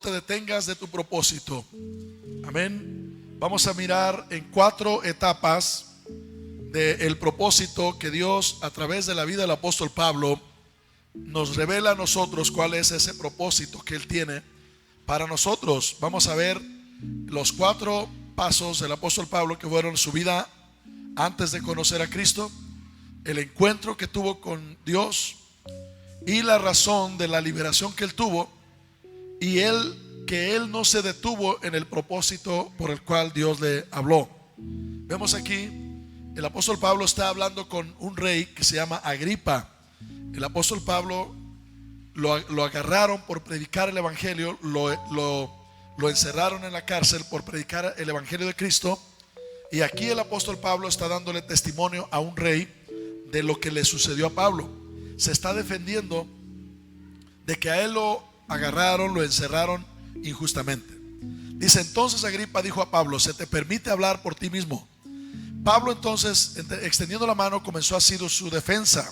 te detengas de tu propósito. Amén. Vamos a mirar en 4 etapas del propósito que Dios, a través de la vida del apóstol Pablo, nos revela a nosotros cuál es ese propósito que Él tiene para nosotros. Vamos a ver los 4 pasos del apóstol Pablo, que fueron su vida antes de conocer a Cristo, el encuentro que tuvo con Dios y la razón de la liberación que él tuvo, y que él no se detuvo en el propósito por el cual Dios le habló. Vemos aquí, el apóstol Pablo está hablando con un rey que se llama Agripa. El apóstol Pablo lo agarraron por predicar el evangelio, lo encerraron en la cárcel por predicar el evangelio de Cristo. Y aquí el apóstol Pablo está dándole testimonio a un rey de lo que le sucedió a Pablo. Se está defendiendo de que a él lo agarraron, lo encerraron injustamente. Dice: entonces Agripa dijo a Pablo: ¿se te permite hablar por ti mismo? Pablo entonces, extendiendo la mano, comenzó así su defensa: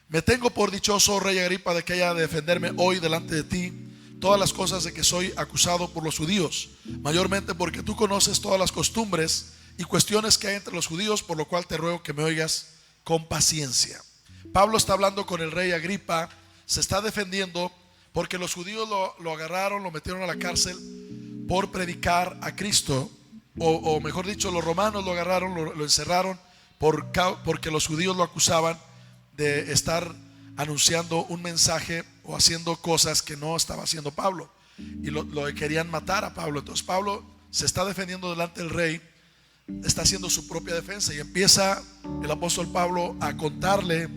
me tengo por dichoso, rey Agripa, de que haya de defenderme hoy delante de ti todas las cosas de que soy acusado por los judíos, mayormente porque tú conoces todas las costumbres y cuestiones que hay entre los judíos, por lo cual te ruego que me oigas con paciencia. Pablo está hablando con el rey Agripa, se está defendiendo porque los judíos lo agarraron, lo metieron a la cárcel por predicar a Cristo, o mejor dicho, los romanos lo agarraron, lo encerraron porque los judíos lo acusaban de estar anunciando un mensaje o haciendo cosas que no estaba haciendo Pablo, y lo querían matar a Pablo. Entonces Pablo se está defendiendo delante del rey, está haciendo su propia defensa, y empieza el apóstol Pablo a contarle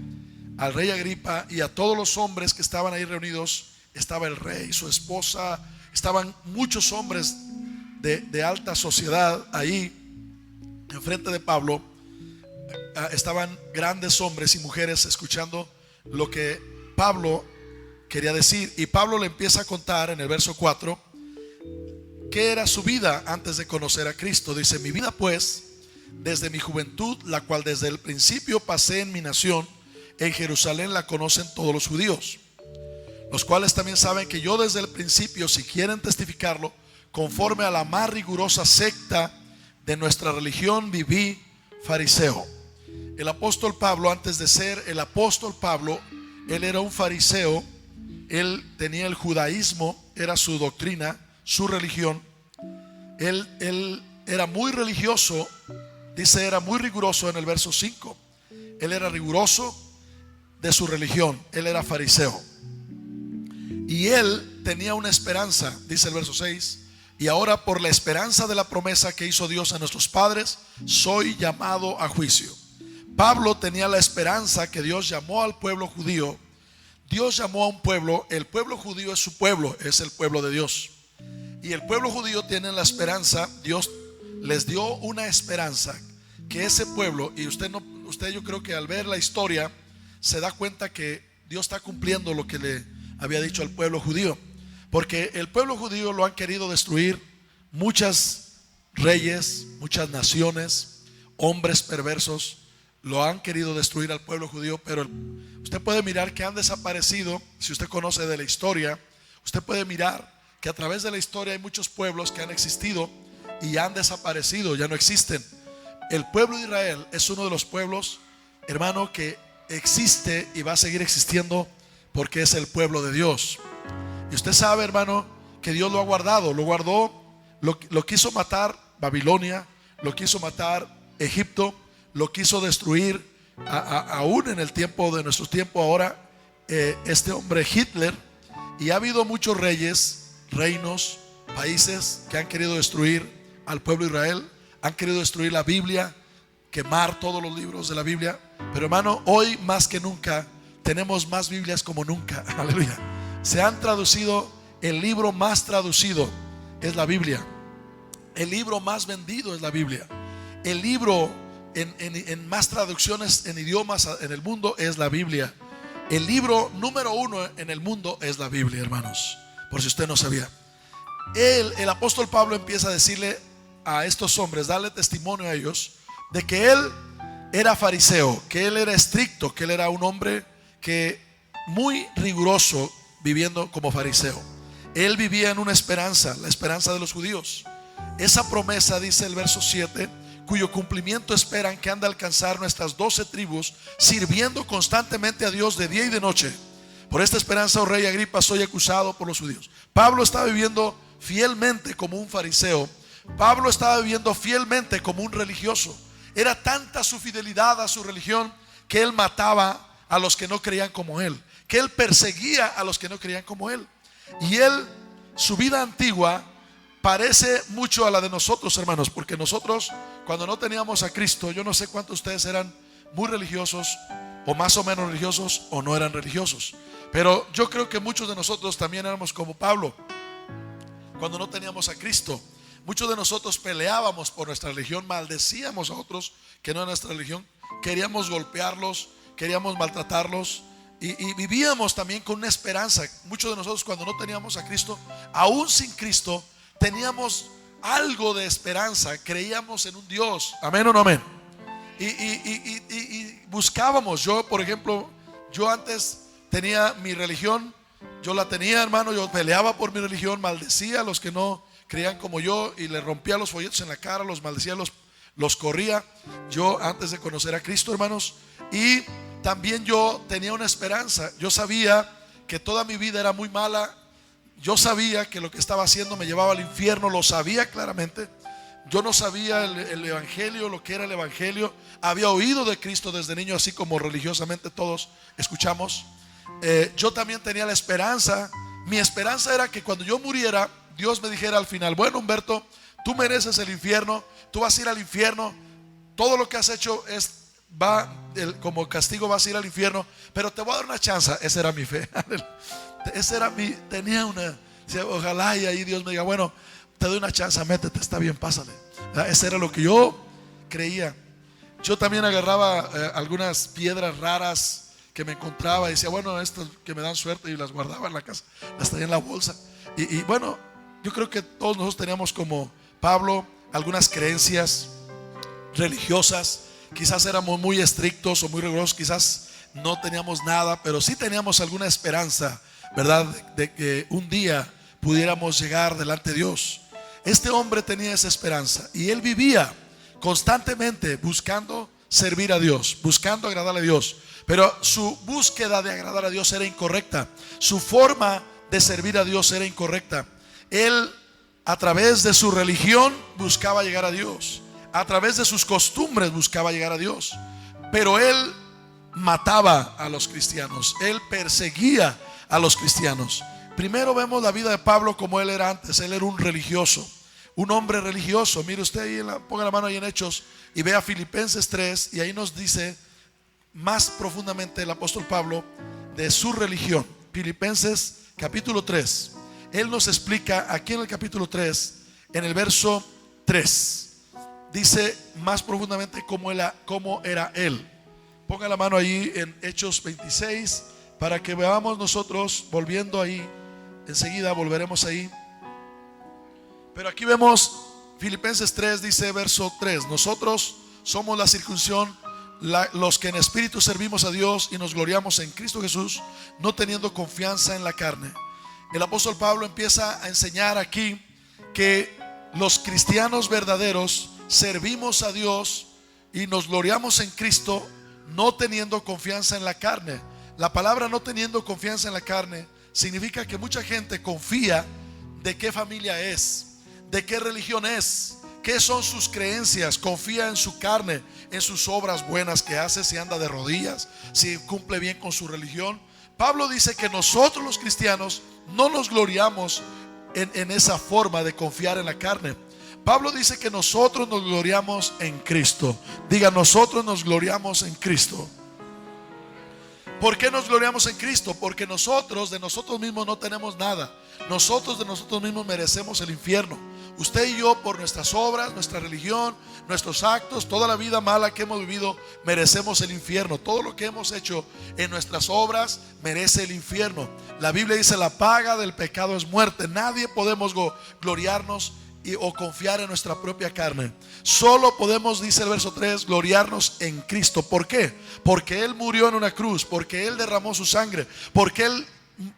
al rey Agripa y a todos los hombres que estaban ahí reunidos. Estaba el rey, su esposa, estaban muchos hombres de alta sociedad ahí enfrente de Pablo. Estaban grandes hombres y mujeres escuchando lo que Pablo quería decir. Y Pablo le empieza a contar en el verso 4 qué era su vida antes de conocer a Cristo. Dice: mi vida pues, desde mi juventud, la cual desde el principio pasé en mi nación, en Jerusalén la conocen todos los judíos, los cuales también saben que yo desde el principio, si quieren testificarlo, conforme a la más rigurosa secta de nuestra religión, viví fariseo. El apóstol Pablo, antes de ser el apóstol Pablo, él era un fariseo. Él tenía el judaísmo, era su doctrina, su religión. Él era muy religioso, dice, era muy riguroso en el verso 5. Él era riguroso de su religión, él era fariseo. Y él tenía una esperanza, dice el verso 6: y ahora, por la esperanza de la promesa que hizo Dios a nuestros padres, soy llamado a juicio. Pablo tenía la esperanza que Dios llamó al pueblo judío. Dios llamó a un pueblo, el pueblo judío es su pueblo, es el pueblo de Dios. Y el pueblo judío tiene la esperanza, Dios les dio una esperanza, que ese pueblo, y usted yo creo que al ver la historia se da cuenta que Dios está cumpliendo lo que le había dicho al pueblo judío. Porque el pueblo judío lo han querido destruir muchas reyes, muchas naciones, hombres perversos lo han querido destruir al pueblo judío. Pero usted puede mirar que han desaparecido. Si usted conoce de la historia, usted puede mirar que a través de la historia hay muchos pueblos que han existido y han desaparecido, ya no existen. El pueblo de Israel es uno de los pueblos, hermano, que existe y va a seguir existiendo porque es el pueblo de Dios. Y usted sabe, hermano, que Dios lo ha guardado, lo guardó, lo quiso matar Babilonia, lo quiso matar Egipto, lo quiso destruir aún en el tiempo de nuestro tiempo ahora, este hombre Hitler. Y ha habido muchos reyes, reinos, países que han querido destruir al pueblo de Israel, han querido destruir la Biblia, quemar todos los libros de la Biblia. Pero hermano, hoy más que nunca tenemos más Biblias como nunca. Aleluya. Se han traducido, el libro más traducido es la Biblia. El libro más vendido es la Biblia. El libro en más traducciones en idiomas en el mundo es la Biblia. El libro número 1 en el mundo es la Biblia, hermanos, por si usted no sabía. El apóstol Pablo empieza a decirle a estos hombres, darle testimonio a ellos de que él era fariseo, que él era estricto, que él era un hombre que muy riguroso viviendo como fariseo. Él vivía en una esperanza, la esperanza de los judíos. Esa promesa, dice el verso 7, cuyo cumplimiento esperan que han de alcanzar nuestras 12 tribus, sirviendo constantemente a Dios de día y de noche. Por esta esperanza, oh rey Agripa, soy acusado por los judíos. Pablo estaba viviendo fielmente como un fariseo. Pablo estaba viviendo fielmente como un religioso. Era tanta su fidelidad a su religión que él mataba a los que no creían como él, que él perseguía a los que no creían como él. Y él, su vida antigua parece mucho a la de nosotros, hermanos, porque nosotros, cuando no teníamos a Cristo, yo no sé cuántos de ustedes eran muy religiosos o más o menos religiosos o no eran religiosos, pero yo creo que muchos de nosotros también éramos como Pablo. Cuando no teníamos a Cristo, muchos de nosotros peleábamos por nuestra religión, maldecíamos a otros que no eran nuestra religión, queríamos golpearlos, queríamos maltratarlos. Y vivíamos también con una esperanza. Muchos de nosotros, cuando no teníamos a Cristo, aún sin Cristo, teníamos algo de esperanza. Creíamos en un Dios. Amén o no amén. Y buscábamos. Yo, por ejemplo, yo antes tenía mi religión. Yo la tenía, hermano. Yo peleaba por mi religión, maldecía a los que no creían como yo y les rompía los folletos en la cara, los maldecía, los corría. Yo antes de conocer a Cristo, hermanos. Y también yo tenía una esperanza. Yo sabía que toda mi vida era muy mala. Yo sabía que lo que estaba haciendo me llevaba al infierno. Lo sabía claramente. Yo no sabía el evangelio, lo que era el evangelio. Había oído de Cristo desde niño, así como religiosamente todos escuchamos. Yo también tenía la esperanza. Mi esperanza era que cuando yo muriera, Dios me dijera al final: bueno, Humberto, tú mereces el infierno, tú vas a ir al infierno, todo lo que has hecho como castigo, vas a ir al infierno, pero te voy a dar una chance. Esa era mi fe. Tenía una, ojalá y ahí Dios me diga: bueno, te doy una chance, métete, está bien, pásale. Ese era lo que yo creía. Yo también agarraba algunas piedras raras que me encontraba y decía: bueno, estas que me dan suerte, y las guardaba en la casa, las traía en la bolsa. Y bueno, yo creo que todos nosotros teníamos, como Pablo, algunas creencias religiosas. Quizás éramos muy estrictos o muy rigurosos, quizás no teníamos nada, pero sí teníamos alguna esperanza, ¿verdad?, de que un día pudiéramos llegar delante de Dios. Este hombre tenía esa esperanza y él vivía constantemente buscando servir a Dios, buscando agradar a Dios. Pero su búsqueda de agradar a Dios era incorrecta. Su forma de servir a Dios era incorrecta. Él, a través de su religión, buscaba llegar a Dios. A través de sus costumbres buscaba llegar a Dios. Pero él mataba a los cristianos. Él perseguía a los cristianos. Primero vemos la vida de Pablo como él era antes. Él era un religioso, un hombre religioso. Mire usted ahí, ponga la mano ahí en Hechos y vea Filipenses 3. Y ahí nos dice más profundamente el apóstol Pablo de su religión. Filipenses capítulo 3. Él nos explica aquí en el capítulo 3, en el verso 3. Dice más profundamente cómo era él. Ponga la mano ahí en Hechos 26 para que veamos nosotros, volviendo ahí. Enseguida volveremos ahí. Pero aquí vemos Filipenses 3, dice verso 3: nosotros somos la circuncisión, los que en espíritu servimos a Dios y nos gloriamos en Cristo Jesús, no teniendo confianza en la carne. El apóstol Pablo empieza a enseñar aquí que los cristianos verdaderos servimos a Dios y nos gloriamos en Cristo, no teniendo confianza en la carne. La palabra no teniendo confianza en la carne significa que mucha gente confía de qué familia es, de qué religión es, qué son sus creencias. Confía en su carne, en sus obras buenas que hace, si anda de rodillas, si cumple bien con su religión. Pablo dice que nosotros los cristianos no nos gloriamos en esa forma de confiar en la carne. Pablo dice que nosotros nos gloriamos en Cristo. Diga: nosotros nos gloriamos en Cristo. ¿Por qué nos gloriamos en Cristo? Porque nosotros de nosotros mismos no tenemos nada. Nosotros de nosotros mismos merecemos el infierno. Usted y yo, por nuestras obras, nuestra religión, nuestros actos, toda la vida mala que hemos vivido, merecemos el infierno. Todo lo que hemos hecho en nuestras obras merece el infierno. La Biblia dice: la paga del pecado es muerte. Nadie podemos gloriarnos o confiar en nuestra propia carne. Solo podemos, dice el verso 3, gloriarnos en Cristo. ¿Por qué? Porque Él murió en una cruz, porque Él derramó su sangre, porque Él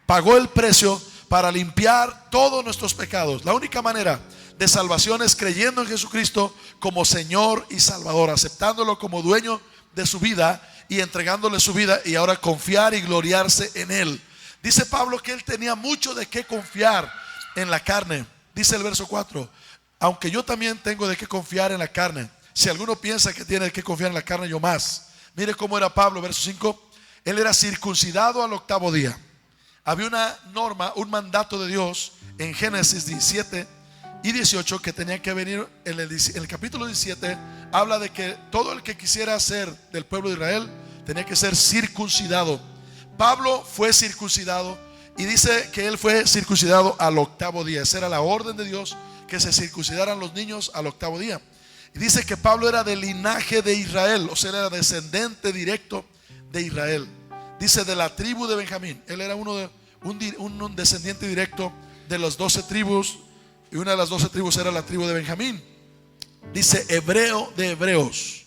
pagó el precio para limpiar todos nuestros pecados. La única manera de salvación es creyendo en Jesucristo como Señor y Salvador, aceptándolo como dueño de su vida y entregándole su vida, y ahora confiar y gloriarse en Él. Dice Pablo que él tenía mucho de qué confiar en la carne. Dice el verso 4: aunque yo también tengo de qué confiar en la carne, si alguno piensa que tiene de qué confiar en la carne, yo más. Mire cómo era Pablo, verso 5. Él era circuncidado al 8º día. Había una norma, un mandato de Dios en Génesis 17 y 18 que tenía que venir. En el capítulo 17 habla de que todo el que quisiera ser del pueblo de Israel tenía que ser circuncidado. Pablo fue circuncidado, y dice que él fue circuncidado al 8º día. Esa era la orden de Dios, que se circuncidaran los niños al 8º día. Y dice que Pablo era del linaje de Israel, o sea, él era descendente directo de Israel. Dice de la tribu de Benjamín. Él era un descendiente directo de las 12 tribus, y una de las 12 tribus era la tribu de Benjamín. Dice hebreo de hebreos.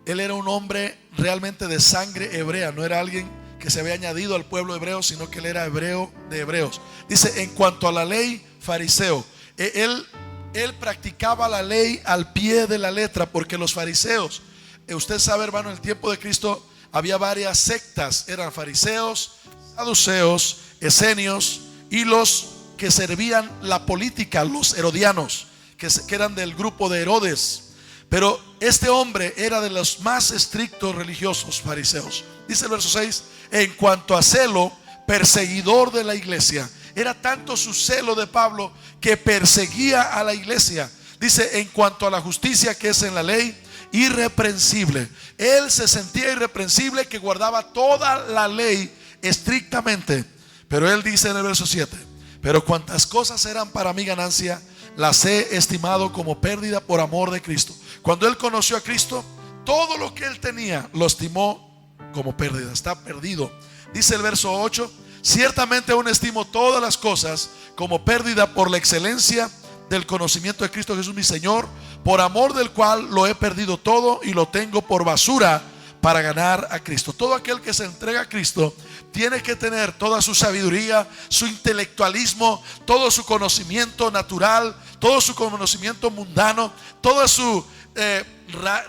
Él era un hombre realmente de sangre hebrea, no era alguien que se había añadido al pueblo hebreo, sino que él era hebreo de hebreos. Dice en cuanto a la ley, fariseo. Él practicaba la ley al pie de la letra, porque los fariseos, usted sabe, hermano, en el tiempo de Cristo había varias sectas. Eran fariseos, saduceos, esenios, y los que servían la política, los herodianos, que eran del grupo de Herodes. Pero este hombre era de los más estrictos religiosos fariseos. Dice el verso 6: en cuanto a celo, perseguidor de la iglesia. Era tanto su celo de Pablo que perseguía a la iglesia. Dice en cuanto a la justicia que es en la ley, irreprensible. Él se sentía irreprensible, que guardaba toda la ley estrictamente. Pero él dice en el verso 7: pero cuantas cosas eran para mi ganancia, las he estimado como pérdida por amor de Cristo. Cuando él conoció a Cristo, todo lo que él tenía lo estimó como pérdida. Está perdido. Dice el verso 8: ciertamente aún estimo todas las cosas como pérdida por la excelencia del conocimiento de Cristo Jesús mi Señor, por amor del cual lo he perdido todo y lo tengo por basura para ganar a Cristo. Todo aquel que se entrega a Cristo tiene que tener toda su sabiduría, su intelectualismo, todo su conocimiento natural, todo su conocimiento mundano, toda su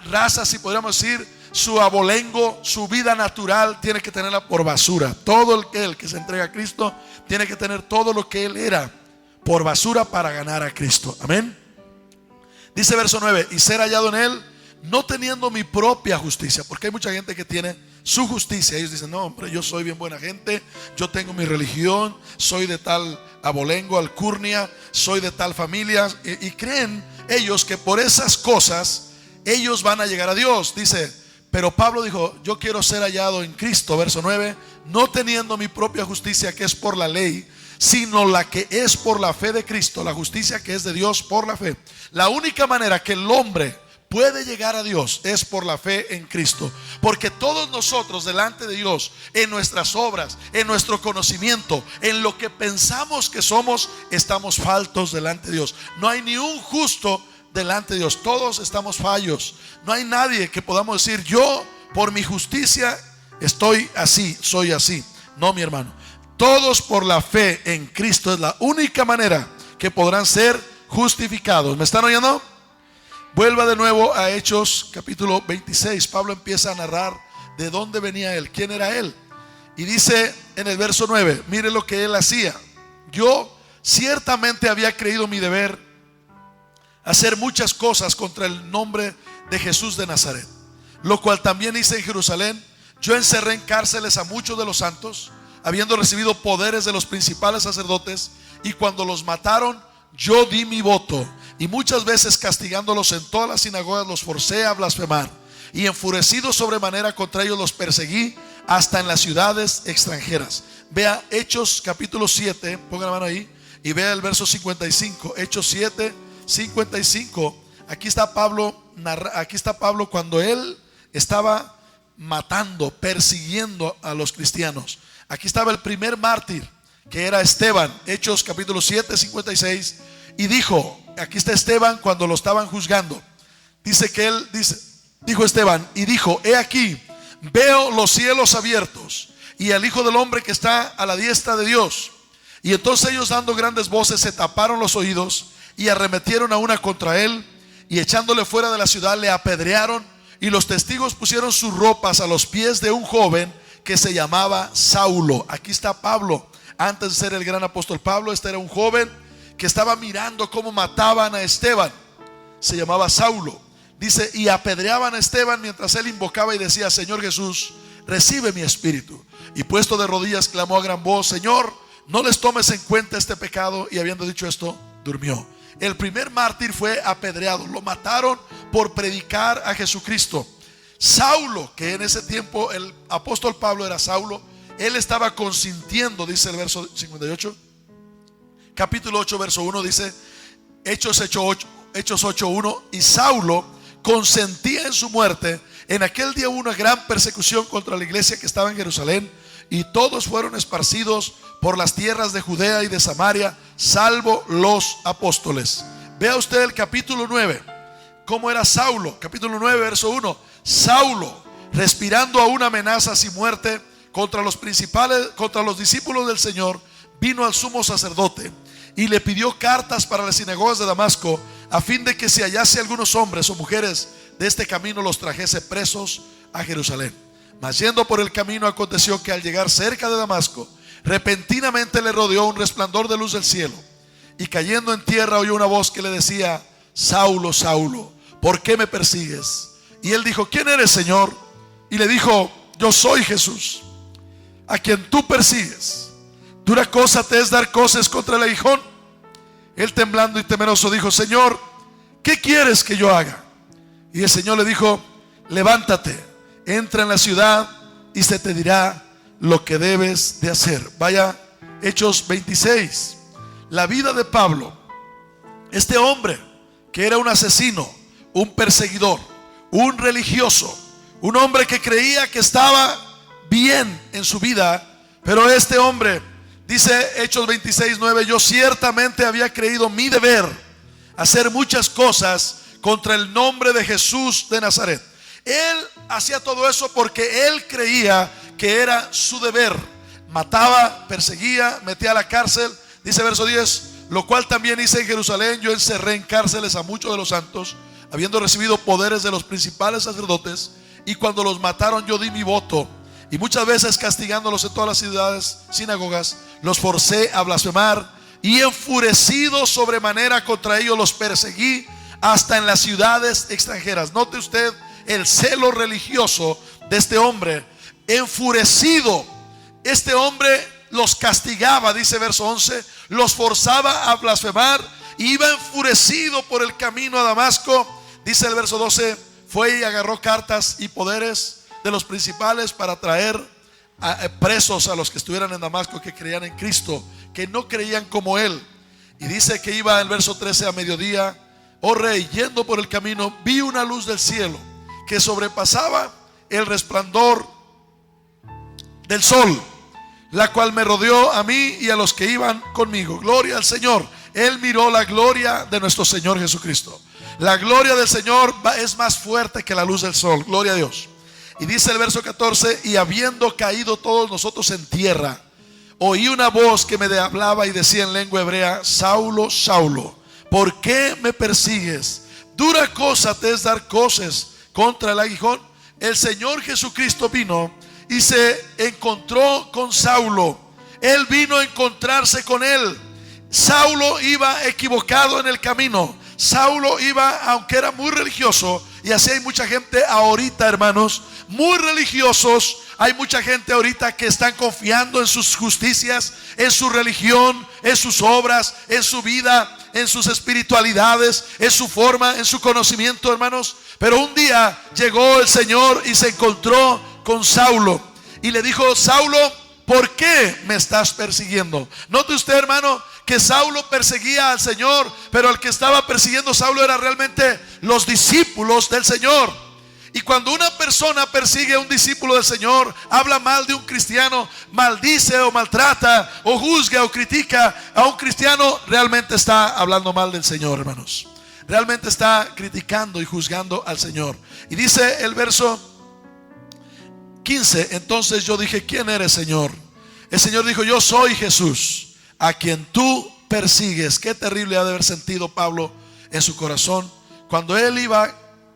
raza, si podríamos decir, su abolengo, su vida natural, tiene que tenerla por basura. Todo el que se entrega a Cristo tiene que tener todo lo que él era por basura para ganar a Cristo. Amén. Dice verso 9: y ser hallado en él, no teniendo mi propia justicia. Porque hay mucha gente que tiene su justicia. Ellos dicen: no, hombre, yo soy bien buena gente, yo tengo mi religión, soy de tal abolengo, alcurnia, soy de tal familia, y creen ellos que por esas cosas ellos van a llegar a Dios. Dice: pero Pablo dijo: yo quiero ser hallado en Cristo, verso 9, no teniendo mi propia justicia que es por la ley, sino la que es por la fe de Cristo, la justicia que es de Dios por la fe. La única manera que el hombre puede llegar a Dios es por la fe en Cristo. Porque todos nosotros delante de Dios, en nuestras obras, en nuestro conocimiento, en lo que pensamos que somos, estamos faltos delante de Dios. No hay ni un justo delante de Dios. Todos estamos fallos. No hay nadie que podamos decir: yo por mi justicia estoy así, soy así. No, mi hermano. Todos por la fe en Cristo es la única manera que podrán ser justificados. ¿Me están oyendo? Vuelva de nuevo a Hechos capítulo 26. Pablo empieza a narrar de dónde venía él, quién era él. Y dice en el verso 9: mire lo que él hacía. Yo ciertamente había creído mi deber hacer muchas cosas contra el nombre de Jesús de Nazaret, lo cual también hice en Jerusalén. Yo encerré en cárceles a muchos de los santos, habiendo recibido poderes de los principales sacerdotes, y cuando los mataron, yo di mi voto, y muchas veces castigándolos en todas las sinagogas los forcé a blasfemar, y enfurecido sobremanera contra ellos los perseguí hasta en las ciudades extranjeras. Vea Hechos capítulo 7, ponga la mano ahí y vea el verso 55. Hechos 7, 55. Aquí está Pablo cuando él estaba matando, persiguiendo a los cristianos. Aquí estaba el primer mártir, que era Esteban. Hechos capítulo 7, 56. Y dijo, aquí está Esteban cuando lo estaban juzgando. Dice que dijo Esteban, y dijo: he aquí, veo los cielos abiertos y al Hijo del Hombre que está a la diestra de Dios. Y entonces ellos, dando grandes voces, se taparon los oídos y arremetieron a una contra él, y echándole fuera de la ciudad le apedrearon. Y los testigos pusieron sus ropas a los pies de un joven que se llamaba Saulo. Aquí está Pablo. Antes de ser el gran apóstol Pablo, este era un joven que estaba mirando cómo mataban a Esteban. Se llamaba Saulo. Dice, y apedreaban a Esteban mientras él invocaba y decía: Señor Jesús, recibe mi espíritu. Y puesto de rodillas clamó a gran voz: Señor, no les tomes en cuenta este pecado. Y habiendo dicho esto, durmió. El primer mártir fue apedreado. Lo mataron por predicar a Jesucristo. Saulo, que en ese tiempo el apóstol Pablo era Saulo, él estaba consintiendo, dice el verso 58, capítulo 8, verso 1, dice Hechos 8:1, y Saulo consentía en su muerte. En aquel día hubo una gran persecución contra la iglesia que estaba en Jerusalén, y todos fueron esparcidos por las tierras de Judea y de Samaria, salvo los apóstoles. Vea usted el capítulo 9, cómo era Saulo. Capítulo 9, verso 1. Saulo, respirando aún amenazas y muerte contra los principales, contra los discípulos del Señor, vino al sumo sacerdote y le pidió cartas para las sinagogas de Damasco, a fin de que si hallase algunos hombres o mujeres de este camino, los trajese presos a Jerusalén. Mas yendo por el camino, aconteció que al llegar cerca de Damasco, repentinamente le rodeó un resplandor de luz del cielo, y cayendo en tierra oyó una voz que le decía: Saulo, Saulo, ¿por qué me persigues? Y él dijo: ¿quién eres, Señor? Y le dijo: yo soy Jesús, a quien tú persigues. ¿Dura cosa te es dar coces contra el aguijón? Él, temblando y temeroso, dijo: Señor, ¿qué quieres que yo haga? Y el Señor le dijo: levántate, entra en la ciudad y se te dirá lo que debes de hacer. Vaya, Hechos 26. La vida de Pablo, este hombre que era un asesino, un perseguidor, un religioso, un hombre que creía que estaba bien en su vida, pero este hombre, dice Hechos 26:9, yo ciertamente había creído mi deber hacer muchas cosas contra el nombre de Jesús de Nazaret. Él hacía todo eso porque él creía que era su deber. Mataba, perseguía, metía a la cárcel. Dice verso 10, lo cual también hice en Jerusalén. Yo encerré en cárceles a muchos de los santos, habiendo recibido poderes de los principales sacerdotes, y cuando los mataron yo di mi voto. Y muchas veces, castigándolos en todas las ciudades, sinagogas, los forcé a blasfemar, y enfurecido sobremanera contra ellos los perseguí hasta en las ciudades extranjeras. Note usted el celo religioso de este hombre. Enfurecido, este hombre los castigaba, dice verso 11, los forzaba a blasfemar, y iba enfurecido por el camino a Damasco. Dice el verso 12, fue y agarró cartas y poderes de los principales para traer presos a los que estuvieran en Damasco, que creían en Cristo, que no creían como él. Y dice que iba, el verso 13, a mediodía, oh rey, yendo por el camino, vi una luz del cielo que sobrepasaba el resplandor del sol, la cual me rodeó a mí y a los que iban conmigo. Gloria al Señor. Él miró la gloria de nuestro Señor Jesucristo. La gloria del Señor es más fuerte que la luz del sol. Gloria a Dios. Y dice el verso 14, y habiendo caído todos nosotros en tierra, oí una voz que me hablaba y decía en lengua hebrea: Saulo, Saulo, ¿por qué me persigues? Dura cosa te es dar coces contra el aguijón. El Señor Jesucristo vino y se encontró con Saulo. Él vino a encontrarse con él. Saulo iba equivocado en el camino. Saulo iba, aunque era muy religioso, y así hay mucha gente ahorita, hermanos, muy religiosos. Hay mucha gente ahorita que están confiando en sus justicias, en su religión, en sus obras, en su vida, en sus espiritualidades, en su forma, en su conocimiento, hermanos. Pero un día llegó el Señor y se encontró con Saulo y le dijo: Saulo, ¿por qué me estás persiguiendo? Note usted, hermano, que Saulo perseguía al Señor, pero el que estaba persiguiendo a Saulo era realmente los discípulos del Señor. Y cuando una persona persigue a un discípulo del Señor, habla mal de un cristiano, maldice o maltrata o juzga o critica a un cristiano, realmente está hablando mal del Señor, hermanos. Realmente está criticando y juzgando al Señor. Y dice el verso 15, entonces yo dije: ¿quién eres, Señor? El Señor dijo: yo soy Jesús, a quien tú persigues. Qué terrible ha de haber sentido Pablo en su corazón cuando él iba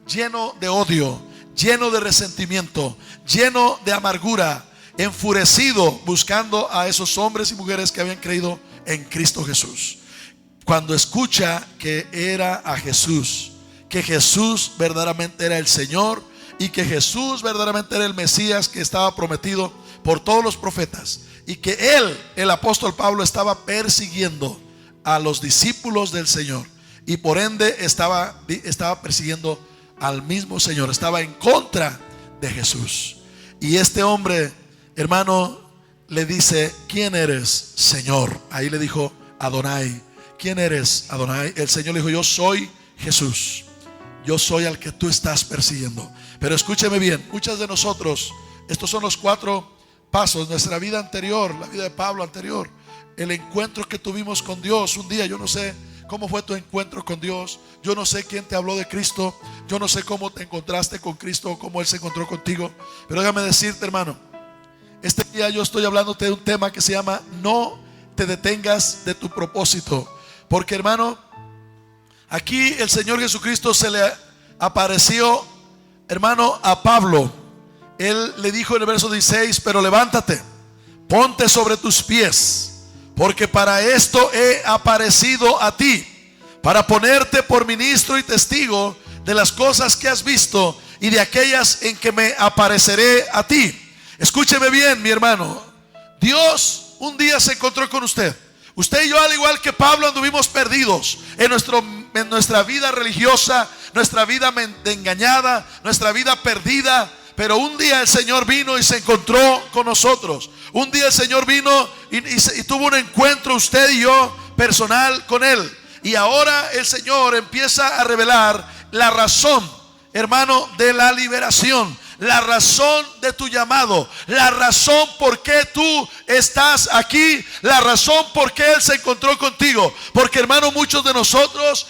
lleno de odio, lleno de resentimiento, lleno de amargura, enfurecido, buscando a esos hombres y mujeres que habían creído en Cristo Jesús. Cuando escucha que era a Jesús, que Jesús verdaderamente era el Señor y que Jesús verdaderamente era el Mesías que estaba prometido por todos los profetas, y que él, el apóstol Pablo, estaba persiguiendo a los discípulos del Señor, y por ende estaba persiguiendo al mismo Señor, estaba en contra de Jesús. Y este hombre, hermano, le dice: ¿quién eres, Señor? Ahí le dijo Adonai. ¿Quién eres, Adonai? El Señor le dijo: yo soy Jesús, yo soy al que tú estás persiguiendo. Pero escúcheme bien, muchas de nosotros, estos son los 4 pasos, nuestra vida anterior, la vida de Pablo anterior, el encuentro que tuvimos con Dios un día. Yo no sé cómo fue tu encuentro con Dios, yo no sé quién te habló de Cristo, yo no sé cómo te encontraste con Cristo o cómo Él se encontró contigo, pero déjame decirte, hermano, este día yo estoy hablándote de un tema que se llama: no te detengas de tu propósito. Porque, hermano, aquí el Señor Jesucristo se le apareció, hermano, a Pablo. Él le dijo en el verso 16: pero levántate, ponte sobre tus pies, porque para esto he aparecido a ti, para ponerte por ministro y testigo de las cosas que has visto y de aquellas en que me apareceré a ti. Escúcheme bien, mi hermano. Dios un día se encontró con usted. Usted y yo, al igual que Pablo, anduvimos perdidos en nuestra vida religiosa, nuestra vida engañada, nuestra vida perdida. Pero un día el Señor vino y se encontró con nosotros. Un día el Señor vino y tuvo un encuentro, usted y yo, personal con Él. Y ahora el Señor empieza a revelar la razón, hermano, de la liberación, la razón de tu llamado, la razón por qué tú estás aquí, la razón por qué Él se encontró contigo. Porque, hermano, muchos de nosotros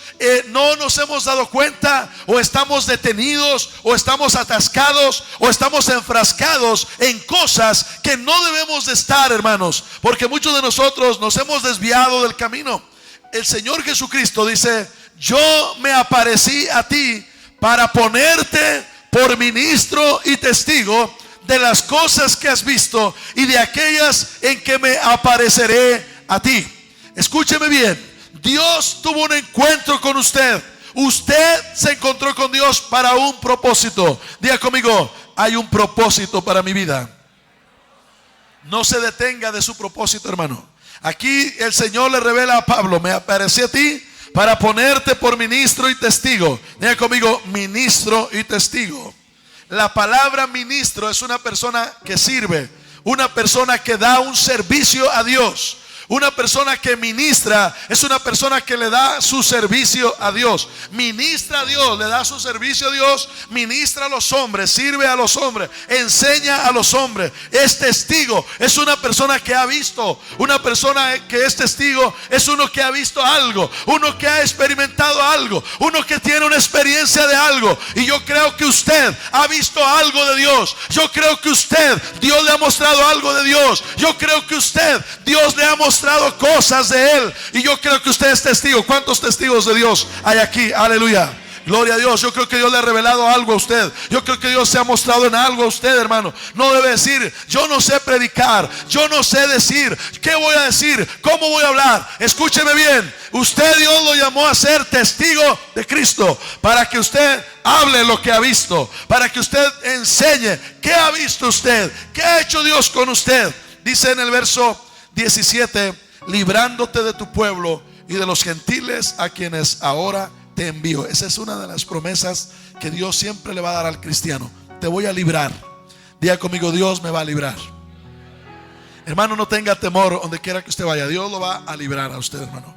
no nos hemos dado cuenta, o estamos detenidos, o estamos atascados, o estamos enfrascados en cosas que no debemos de estar, hermanos, porque muchos de nosotros nos hemos desviado del camino. El Señor Jesucristo dice: yo me aparecí a ti para ponerte por ministro y testigo de las cosas que has visto y de aquellas en que me apareceré a ti. Escúcheme bien, Dios tuvo un encuentro con usted. Usted se encontró con Dios para un propósito. Diga conmigo: hay un propósito para mi vida. No se detenga de su propósito, hermano. Aquí el Señor le revela a Pablo: me aparecí a ti para ponerte por ministro y testigo. Diga conmigo: ministro y testigo. La palabra ministro es una persona que sirve, una persona que da un servicio a Dios. Una persona que ministra es una persona que le da su servicio a Dios. Ministra a Dios, le da su servicio a Dios. Ministra a los hombres, sirve a los hombres, enseña a los hombres. Es testigo, es una persona que ha visto. Una persona que es testigo es uno que ha visto algo, uno que ha experimentado algo, uno que tiene una experiencia de algo. Y yo creo que usted ha visto algo de Dios. Yo creo que usted, Dios le ha mostrado algo de Dios. Yo creo que usted, Dios le ha mostrado cosas de Él. Y yo creo que usted es testigo. ¿Cuántos testigos de Dios hay aquí? Aleluya, gloria a Dios. Yo creo que Dios le ha revelado algo a usted. Yo creo que Dios se ha mostrado en algo a usted, hermano. No debe decir: yo no sé predicar, yo no sé decir. ¿Qué voy a decir? ¿Cómo voy a hablar? Escúcheme bien. Usted, Dios lo llamó a ser testigo de Cristo, para que usted hable lo que ha visto, para que usted enseñe qué ha visto usted, qué ha hecho Dios con usted. Dice en el verso 17: librándote de tu pueblo y de los gentiles a quienes ahora te envío. Esa es una de las promesas que Dios siempre le va a dar al cristiano. Te voy a librar. Diga conmigo: Dios me va a librar. Hermano, no tenga temor donde quiera que usted vaya. Dios lo va a librar a usted, hermano.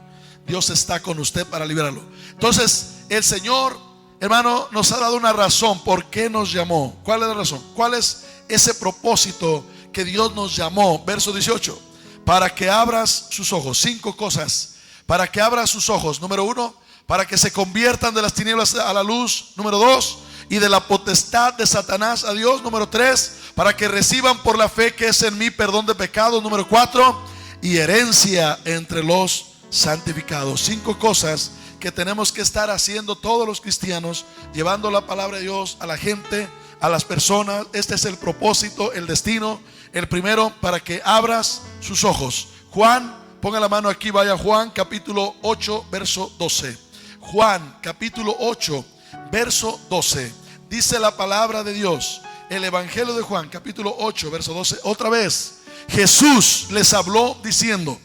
Dios está con usted para librarlo. Entonces el Señor, hermano, nos ha dado una razón por qué nos llamó. ¿Cuál es la razón? ¿Cuál es ese propósito que Dios nos llamó? Verso 18: para que abras sus ojos. 5 cosas para que abras sus ojos. Número 1, para que se conviertan de las tinieblas a la luz. Número 2, y de la potestad de Satanás a Dios. Número 3, para que reciban por la fe que es en mí perdón de pecados. Número 4, y herencia entre los santificados. 5 cosas que tenemos que estar haciendo todos los cristianos, llevando la palabra de Dios a la gente, a las personas. Este es el propósito, el destino. El primero, para que abras sus ojos. Juan, ponga la mano aquí, vaya Juan capítulo 8 verso 12. Juan capítulo 8 verso 12. Dice la palabra de Dios, el evangelio de Juan capítulo 8 verso 12. Otra vez Jesús les habló diciendo: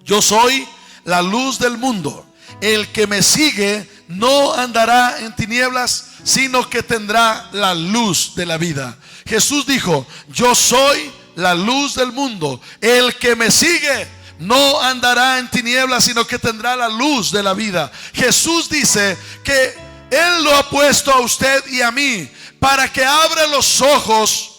yo soy la luz del mundo. El que me sigue no andará en tinieblas, sino que tendrá la luz de la vida. Jesús dijo: yo soy la luz del mundo. El que me sigue no andará en tinieblas, sino que tendrá la luz de la vida. Jesús dice que Él lo ha puesto a usted y a mí para que abra los ojos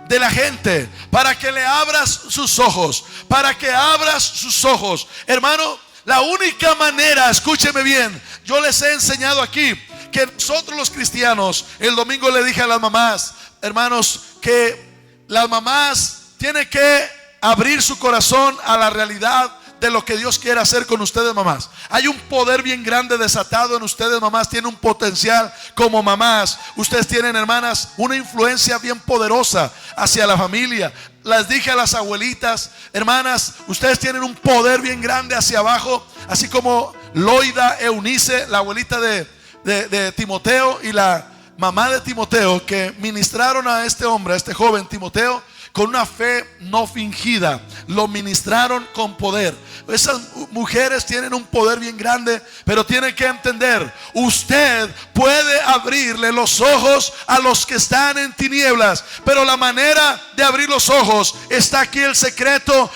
de la gente, para que le abras sus ojos, para que abras sus ojos. Hermano, la única manera, escúcheme bien, yo les he enseñado aquí que nosotros los cristianos, el domingo le dije a las mamás, hermanos, que las mamás tienen que abrir su corazón a la realidad de lo que Dios quiere hacer con ustedes, mamás. Hay un poder bien grande desatado en ustedes, mamás. Tienen un potencial como mamás. Ustedes tienen, hermanas, una influencia bien poderosa hacia la familia. Les dije a las abuelitas, hermanas, ustedes tienen un poder bien grande hacia abajo, así como Loida, Eunice, la abuelita de Timoteo, y la mamá de Timoteo, que ministraron a este hombre, a este joven Timoteo, con una fe no fingida. Lo ministraron con poder. Esas mujeres tienen un poder bien grande, pero tienen que entender, usted puede abrirle los ojos a los que están en tinieblas, pero la manera de abrir los ojos está aquí, el secreto.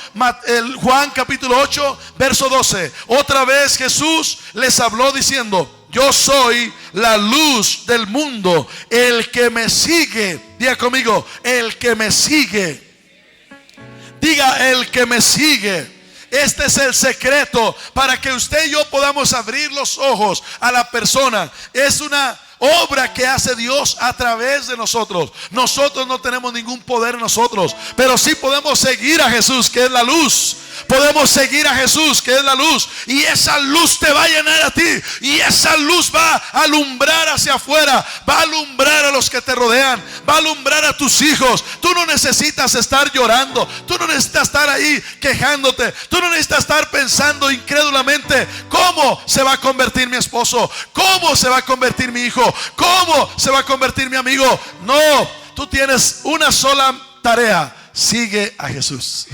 Juan capítulo 8 verso 12. Otra vez Jesús les habló diciendo: yo soy la luz del mundo. El que me sigue, diga conmigo, el que me sigue. Diga, el que me sigue. Este es el secreto para que usted y yo podamos abrir los ojos a la persona. Es una obra que hace Dios a través de nosotros. Nosotros no tenemos ningún poder en nosotros, pero sí podemos seguir a Jesús, que es la luz. Podemos seguir a Jesús, que es la luz, y esa luz te va a llenar a ti, y esa luz va a alumbrar hacia afuera, va a alumbrar a los que te rodean, va a alumbrar a tus hijos. Tú no necesitas estar llorando, tú no necesitas estar ahí quejándote, tú no necesitas estar pensando incrédulamente: ¿cómo se va a convertir mi esposo? ¿Cómo se va a convertir mi hijo? ¿Cómo se va a convertir mi amigo? No, tú tienes una sola tarea: sigue a Jesús.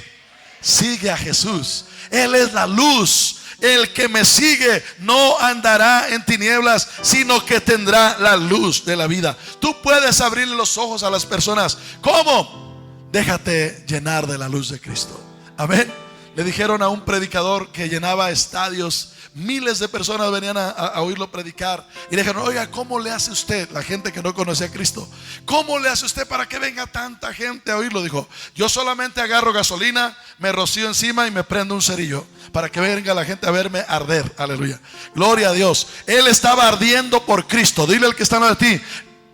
Sigue a Jesús. Él es la luz. El que me sigue no andará en tinieblas, sino que tendrá la luz de la vida. Tú puedes abrirle los ojos a las personas. ¿Cómo? Déjate llenar de la luz de Cristo. Amén. Le dijeron a un predicador que llenaba estadios, miles de personas venían a oírlo predicar, y le dijeron: oiga, ¿cómo le hace usted? La gente que no conocía a Cristo, ¿cómo le hace usted para que venga tanta gente a oírlo? Dijo: yo solamente agarro gasolina, me rocío encima y me prendo un cerillo para que venga la gente a verme arder. Aleluya, gloria a Dios. Él estaba ardiendo por Cristo. Dile al que está al lado de ti: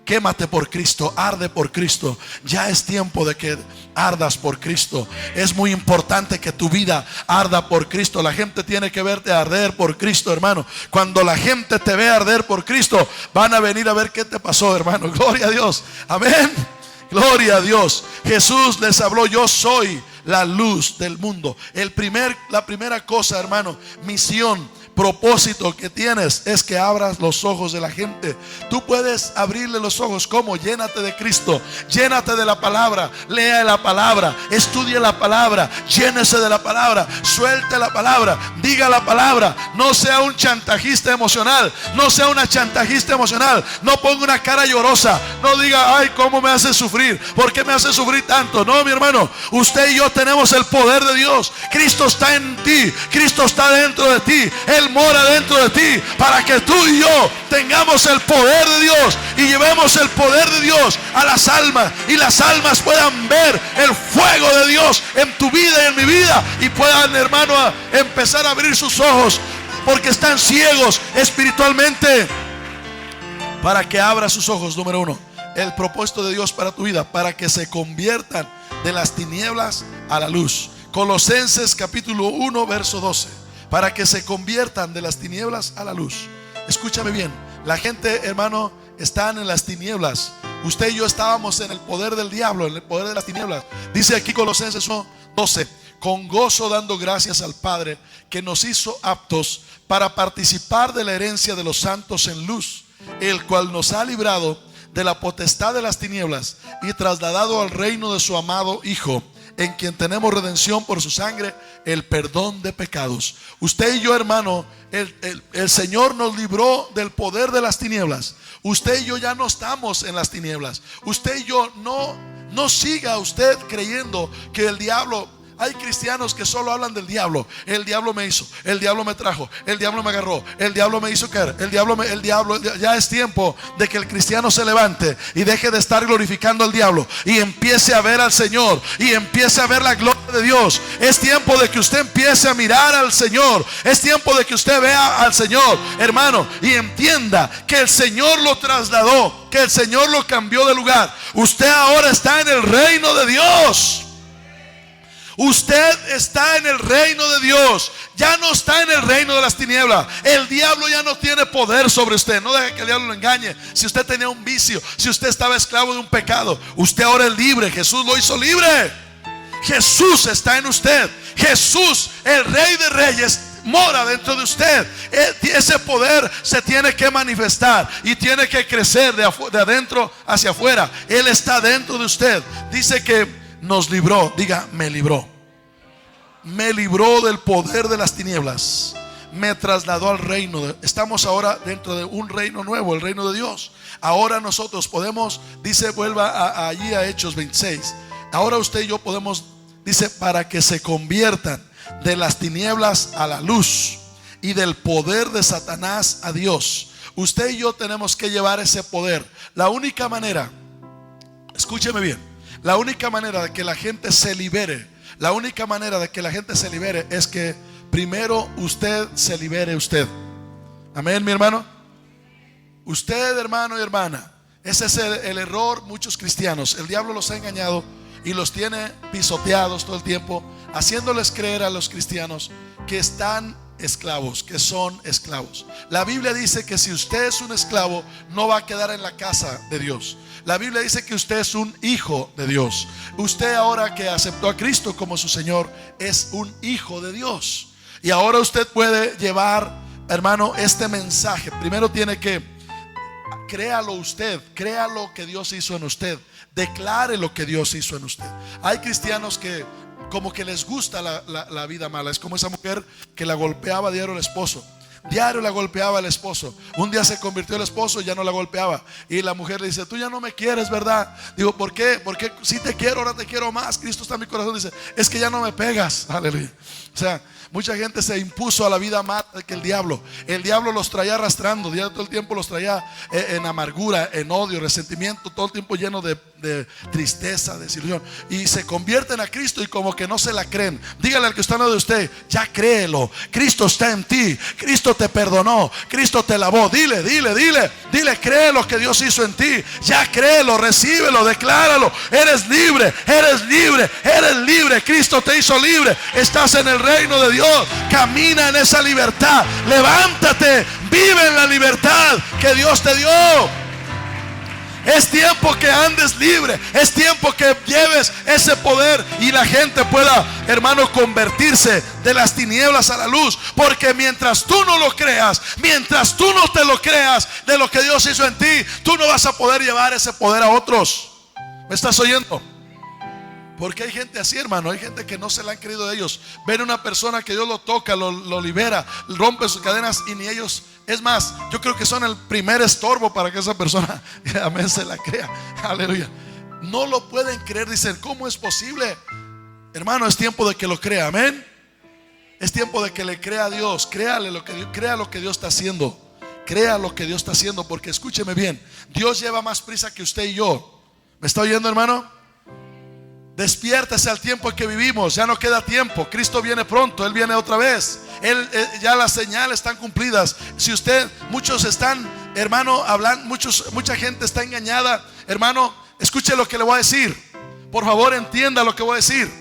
quémate por Cristo, arde por Cristo. Ya es tiempo de que ardas por Cristo. Es muy importante que tu vida arda por Cristo. La gente tiene que verte arder por Cristo, hermano. Cuando la gente te ve arder por Cristo, van a venir a ver qué te pasó, hermano. Gloria a Dios. Amén. Gloria a Dios. Jesús les habló: yo soy la luz del mundo. La primera cosa, hermano, misión, propósito que tienes es que abras los ojos de la gente. Tú puedes abrirle los ojos. ¿Cómo? Llénate de Cristo, llénate de la palabra, lea la palabra, estudie la palabra, llénese de la palabra, suelte la palabra, diga la palabra. No sea un chantajista emocional, no sea una chantajista emocional. No ponga una cara llorosa, no diga: ay, cómo me hace sufrir, ¿por qué me hace sufrir tanto? No, mi hermano, usted y yo tenemos el poder de Dios. Cristo está en ti, Cristo está dentro de ti, Él mora dentro de ti, para que tú y yo tengamos el poder de Dios y llevemos el poder de Dios a las almas, y las almas puedan ver el fuego de Dios en tu vida y en mi vida, y puedan, hermano, empezar a abrir sus ojos, porque están ciegos espiritualmente. Para que abra sus ojos, número uno, el propósito de Dios para tu vida, para que se conviertan de las tinieblas a la luz. Colosenses capítulo 1 verso 12. Para que se conviertan de las tinieblas a la luz. Escúchame bien. La gente, hermano, están en las tinieblas. Usted y yo estábamos en el poder del diablo, en el poder de las tinieblas. Dice aquí Colosenses 1, 12: con gozo dando gracias al Padre, que nos hizo aptos para participar de la herencia de los santos en luz, el cual nos ha librado de la potestad de las tinieblas y trasladado al reino de su amado Hijo, en quien tenemos redención por su sangre, el perdón de pecados. Usted y yo, hermano, el Señor nos libró del poder de las tinieblas. Usted y yo ya no estamos en las tinieblas. Usted y yo no siga usted creyendo que el diablo. Hay cristianos que solo hablan del diablo. El diablo me hizo, el diablo me trajo, el diablo me agarró, el diablo me hizo caer, el diablo. Ya es tiempo de que el cristiano se levante y deje de estar glorificando al diablo y empiece a ver al Señor y empiece a ver la gloria de Dios. Es tiempo de que usted empiece a mirar al Señor. Es tiempo de que usted vea al Señor, hermano, y entienda que el Señor lo trasladó, que el Señor lo cambió de lugar. Usted ahora está en el reino de Dios. Usted está en el reino de Dios. Ya no está en el reino de las tinieblas. El diablo ya no tiene poder sobre usted. No deje que el diablo lo engañe. Si usted tenía un vicio, si usted estaba esclavo de un pecado, usted ahora es libre. Jesús lo hizo libre. Jesús está en usted. Jesús, el Rey de Reyes, mora dentro de usted. Ese poder se tiene que manifestar y tiene que crecer de adentro hacia afuera. Él está dentro de usted. Dice que nos libró. Diga, me libró. Me libró del poder de las tinieblas. Me trasladó al reino. Estamos ahora dentro de un reino nuevo, el reino de Dios. Ahora nosotros podemos, dice, vuelva allí a Hechos 26. Ahora usted y yo podemos, dice, para que se conviertan de las tinieblas a la luz y del poder de Satanás a Dios. Usted y yo tenemos que llevar ese poder. La única manera, escúcheme bien, la única manera de que la gente se libere, la única manera de que la gente se libere es que primero usted se libere usted. Amén, mi hermano. Usted, hermano y hermana, ese es el error. Muchos cristianos, el diablo los ha engañado y los tiene pisoteados todo el tiempo, haciéndoles creer a los cristianos que están esclavos, que son esclavos. La Biblia dice que si usted es un esclavo, no va a quedar en la casa de Dios. La Biblia dice que usted es un hijo de Dios. Usted, ahora que aceptó a Cristo como su Señor, es un hijo de Dios. Y ahora usted puede llevar, hermano, este mensaje. Primero tiene que créalo usted, crea lo que Dios hizo en usted, declare lo que Dios hizo en usted. Hay cristianos que como que les gusta la vida mala. Es como esa mujer que la golpeaba diario el esposo. Diario la golpeaba el esposo. Un día se convirtió el esposo y ya no la golpeaba. Y la mujer le dice, tú ya no me quieres, ¿verdad? Digo, ¿por qué? Porque si te quiero, ahora te quiero más. Cristo está en mi corazón. Dice, es que ya no me pegas. Aleluya. O sea, mucha gente se impuso a la vida más que el diablo. El diablo los traía arrastrando. Todo el tiempo los traía en amargura, en odio, resentimiento. Todo el tiempo lleno de tristeza, desilusión. Y se convierten a Cristo y como que no se la creen. Dígale al que está al lado de usted, ya créelo. Cristo está en ti. Cristo te perdonó. Cristo te lavó. Dile, cree lo que Dios hizo en ti. Ya créelo, recíbelo, decláralo. Eres libre, eres libre, eres libre. Cristo te hizo libre. Estás en el reino de Dios. Camina en esa libertad. Levántate, vive en la libertad que Dios te dio. Es tiempo que andes libre. Es tiempo que lleves ese poder y la gente pueda, hermano, convertirse de las tinieblas a la luz. Porque mientras tú no lo creas, mientras tú no te lo creas de lo que Dios hizo en ti, tú no vas a poder llevar ese poder a otros. ¿Me estás oyendo? Porque hay gente así, hermano. Hay gente que no se la han creído de ellos. Ven a una persona que Dios lo toca, lo libera, rompe sus cadenas y ni ellos. Es más, yo creo que son el primer estorbo para que esa persona, amén, se la crea. Aleluya. No lo pueden creer. Dicen, ¿cómo es posible? Hermano, es tiempo de que lo crea. Amén. Es tiempo de que le crea a Dios. Crea lo que Dios está haciendo. Crea lo que Dios está haciendo. Porque escúcheme bien, Dios lleva más prisa que usted y yo. ¿Me está oyendo, hermano? Despiértese al tiempo en que vivimos. Ya no queda tiempo. Cristo viene pronto. Él viene otra vez. Ya las señales están cumplidas. Si muchos están, hermano, hablando, mucha gente está engañada. Hermano, escuche lo que le voy a decir. Por favor, entienda lo que voy a decir.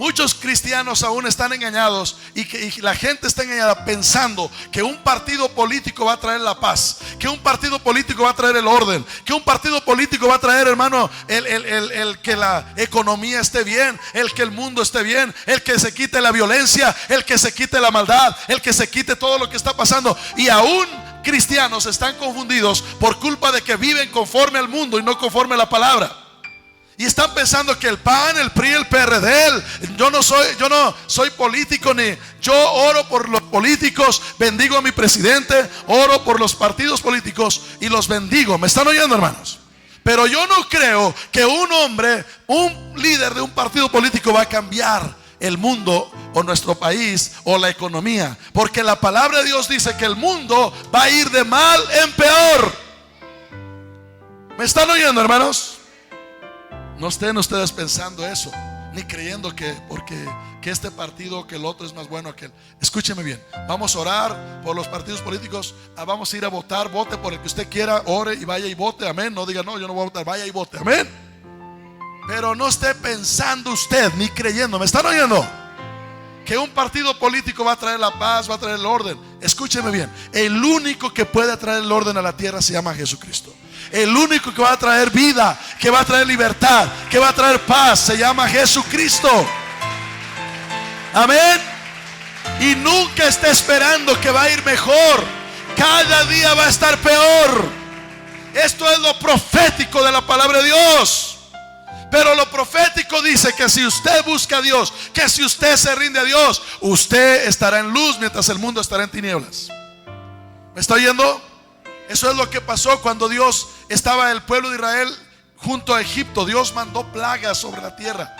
Muchos cristianos aún están engañados y la gente está engañada pensando que un partido político va a traer la paz, que un partido político va a traer el orden, que un partido político va a traer, hermano, el que la economía esté bien, el que el mundo esté bien, el que se quite la violencia, el que se quite la maldad, el que se quite todo lo que está pasando. Y aún cristianos están confundidos por culpa de que viven conforme al mundo y no conforme a la palabra. Y están pensando que el PAN, el PRI, el PRD, yo no soy político, ni yo oro por los políticos, bendigo a mi presidente, oro por los partidos políticos y los bendigo. ¿Me están oyendo, hermanos? Pero yo no creo que un hombre, un líder de un partido político va a cambiar el mundo o nuestro país o la economía, porque la palabra de Dios dice que el mundo va a ir de mal en peor. ¿Me están oyendo, hermanos? No estén ustedes pensando eso, ni creyendo que porque que este partido, que el otro es más bueno que él. Escúcheme bien, vamos a orar por los partidos políticos, vamos a ir a votar, vote por el que usted quiera, ore y vaya y vote, amén. No diga, no, yo no voy a votar, vaya y vote, amén. Pero no esté pensando usted, ni creyendo, ¿me están oyendo?, que un partido político va a traer la paz, va a traer el orden. Escúcheme bien, el único que puede traer el orden a la tierra se llama Jesucristo. El único que va a traer vida, que va a traer libertad, que va a traer paz, se llama Jesucristo. Amén. Y nunca esté esperando que va a ir mejor. Cada día va a estar peor. Esto es lo profético de la palabra de Dios. Pero lo profético dice que si usted busca a Dios, que si usted se rinde a Dios, usted estará en luz mientras el mundo estará en tinieblas. ¿Me está oyendo? Eso es lo que pasó cuando Dios estaba el pueblo de Israel junto a Egipto. Dios mandó plagas sobre la tierra.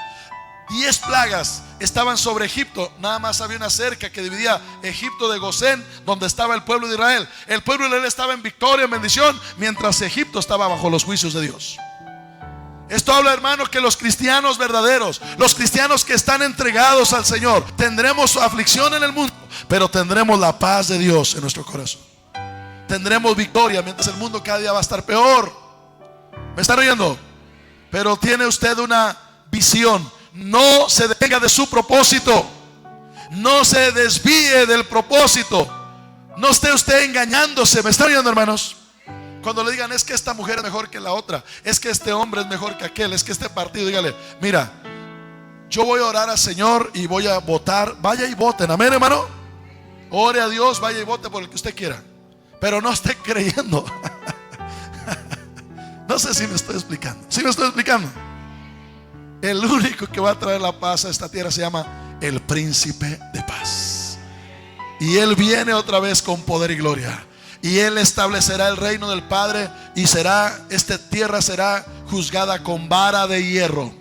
10 plagas estaban sobre Egipto. Nada más había una cerca que dividía Egipto de Gosén, donde estaba el pueblo de Israel. El pueblo de Israel estaba en victoria, en bendición, mientras Egipto estaba bajo los juicios de Dios. Esto habla, hermano, que los cristianos verdaderos, los cristianos que están entregados al Señor, tendremos aflicción en el mundo, pero tendremos la paz de Dios en nuestro corazón. Tendremos victoria mientras el mundo cada día va a estar peor. ¿Me están oyendo? Pero tiene usted una visión. No se detenga de su propósito. No se desvíe del propósito. No esté usted engañándose. ¿Me están oyendo, hermanos? Cuando le digan, es que esta mujer es mejor que la otra, es que este hombre es mejor que aquel, es que este partido, dígale, mira, yo voy a orar al Señor y voy a votar. Vaya y voten, amén, hermano. Ore a Dios, vaya y vote por el que usted quiera, pero no esté creyendo. No sé si me estoy explicando. ¿Sí me estoy explicando? El único que va a traer la paz a esta tierra se llama el Príncipe de Paz. Y Él viene otra vez con poder y gloria. Y Él establecerá el reino del Padre. Y esta tierra será juzgada con vara de hierro.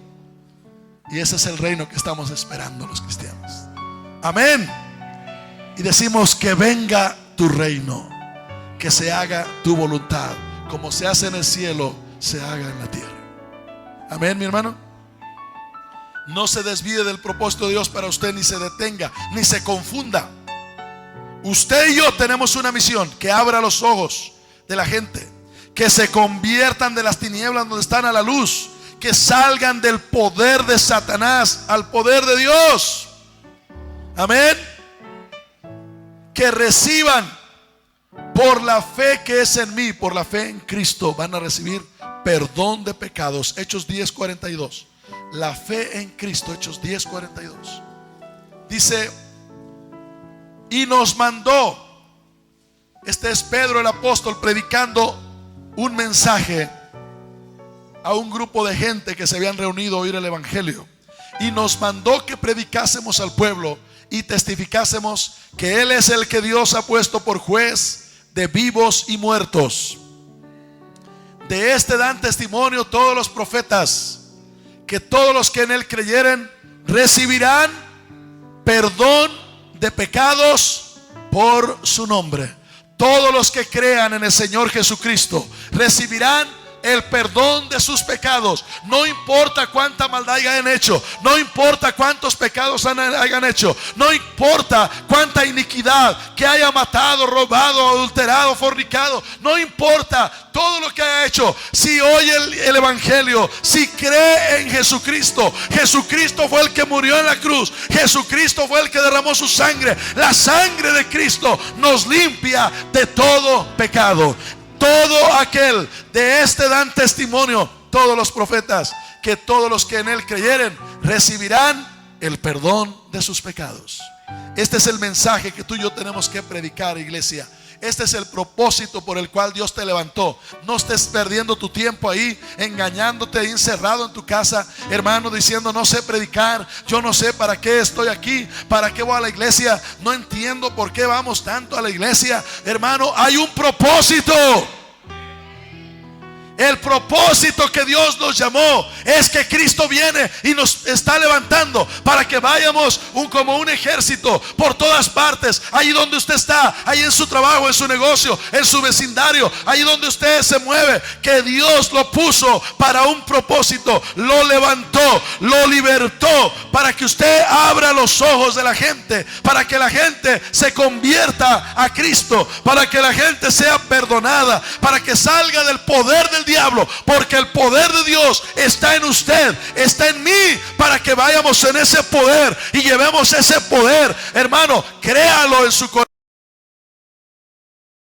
Y ese es el reino que estamos esperando los cristianos. Amén. Y decimos, que venga tu reino, que se haga tu voluntad, como se hace en el cielo, se haga en la tierra. Amén, mi hermano. No se desvíe del propósito de Dios para usted, ni se detenga, ni se confunda. Usted y yo tenemos una misión: que abra los ojos de la gente, que se conviertan de las tinieblas donde están a la luz, que salgan del poder de Satanás al poder de Dios. Amén. Que reciban por la fe que es en mí, por la fe en Cristo, van a recibir perdón de pecados. Hechos 10:42. La fe en Cristo, Hechos 10:42. Dice, y nos mandó. Este es Pedro el apóstol predicando un mensaje a un grupo de gente que se habían reunido a oír el evangelio. Y nos mandó que predicásemos al pueblo y testificásemos que Él es el que Dios ha puesto por juez de vivos y muertos. De este dan testimonio todos los profetas, que todos los que en Él creyeren recibirán perdón de pecados por su nombre. Todos los que crean en el Señor Jesucristo recibirán el perdón de sus pecados. No importa cuánta maldad hayan hecho, no importa cuántos pecados hayan hecho, no importa cuánta iniquidad que haya matado, robado, adulterado, fornicado, no importa todo lo que haya hecho. Si oye el evangelio, si cree en Jesucristo, Jesucristo fue el que murió en la cruz, Jesucristo fue el que derramó su sangre. La sangre de Cristo nos limpia de todo pecado. Todo aquel, de este dan testimonio todos los profetas, que todos los que en él creyeren recibirán el perdón de sus pecados. Este es el mensaje que tú y yo tenemos que predicar, iglesia. Este es el propósito por el cual Dios te levantó. No estés perdiendo tu tiempo ahí, engañándote, encerrado en tu casa, hermano, diciendo: no sé predicar, yo no sé para qué estoy aquí, para qué voy a la iglesia, no entiendo por qué vamos tanto a la iglesia. Hermano, hay un propósito. El propósito que Dios nos llamó es que Cristo viene y nos está levantando para que vayamos como un ejército por todas partes. Ahí donde usted está, ahí en su trabajo, en su negocio, en su vecindario, ahí donde usted se mueve, que Dios lo puso para un propósito. Lo levantó, lo libertó para que usted abra los ojos de la gente, para que la gente se convierta a Cristo, para que la gente sea perdonada, para que salga del poder del diablo, porque el poder de Dios está en usted, está en mí, para que vayamos en ese poder y llevemos ese poder. Hermano, créalo en su corazón.